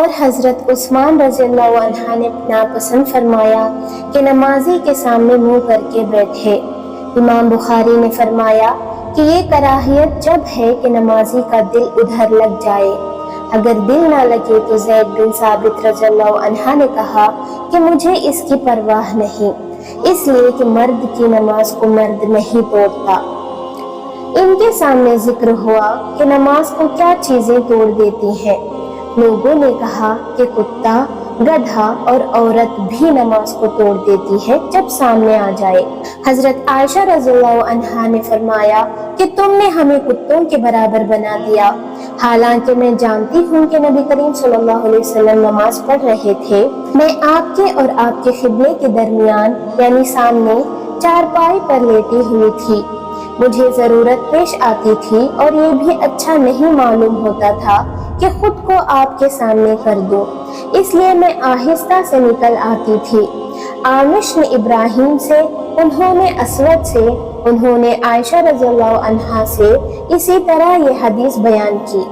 اور حضرت عثمان رضی اللہ عنہ نے ناپسند فرمایا کہ نمازی کے سامنے منہ کر کے بیٹھے۔ امام بخاری نے فرمایا کہ یہ کراہیت جب ہے کہ نمازی کا دل ادھر لگ جائے۔ اگر دل نہ لگے تو زید بن ثابت رضی اللہ عنہ نے کہا کہ مجھے اس کی پرواہ نہیں، اس لیے کہ مرد کی نماز کو مرد نہیں توڑتا۔ ان کے سامنے ذکر ہوا کہ نماز کو کیا چیزیں توڑ دیتی ہیں۔ لوگوں نے کہا کہ کتا، گدھا اور عورت بھی نماز کو توڑ دیتی ہے جب سامنے آ جائے۔ حضرت عائشہ رضی اللہ عنہا نے فرمایا کہ تم نے ہمیں کتوں کے برابر بنا دیا، حالانکہ میں جانتی ہوں کہ نبی کریم صلی اللہ علیہ وسلم نماز پڑھ رہے تھے۔ میں آپ کے اور آپ کے قبلے کے درمیان یعنی سامنے چارپائی پر لیٹی ہوئی تھی۔ مجھے ضرورت پیش آتی تھی اور یہ بھی اچھا نہیں معلوم ہوتا تھا کہ خود کو آپ کے سامنے کر دوں، اس لیے میں آہستہ سے نکل آتی تھی۔ عامش نے ابراہیم سے، انہوں نے اسود سے، انہوں نے عائشہ رضی اللہ عنہا سے اسی طرح یہ حدیث بیان کی۔